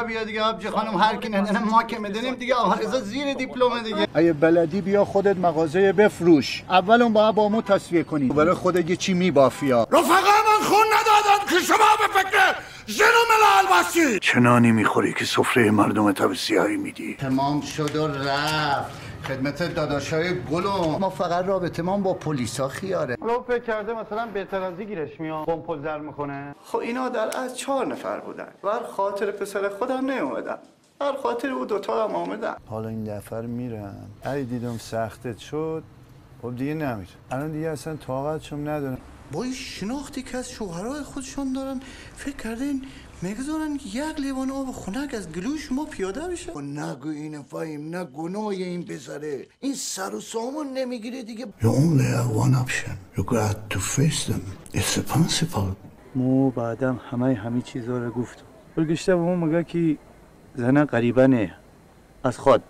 بالا بیا دیگه آبجی خانم، هر کی نداره ما که میدونیم دیگه. آقا رضا زیر دیپلم دیگه. اگه بلدی بیا خودت مغازه بفروش. اول اون با مو تصفیه کنی، برای خودت یه چی میبافیا. رفقا من خون ندادن که شما به فکر ژن ملل باشی. چنانی میخوری که سفره مردم تب سیاهی میدی. تمام شد و رفت خدمت داداشای گلو. ما فقط رابطه ما با پلیسا خیاره. حالا فکر کرده مثلا بهتر از گیرش میاد بمپل در میکنه. خب اینا در از 4 نفر بودن. بر خاطر پسر خودم نیومدن، بر خاطر او دوتا هم آمدن. حالا این دفعه میرم. ای دیدم سختت شد، خب دیگه نمیرم. الان دیگه اصلا طاقتشم ندارم. با این شناختی که از شوهرای خودشون دارن فکر کردین میگذارن یک لیوان آب خنک از گلوی شما پیاده بشه؟ نگو این فایم، نه گناه این بذاره، این سر و سامان نمیگیره دیگه. You only have one option. You got to face them. It's a principle. مو بعدم همه چیزا رو گفتم. برگشته به مو مگه که زنه غریبه نه از خود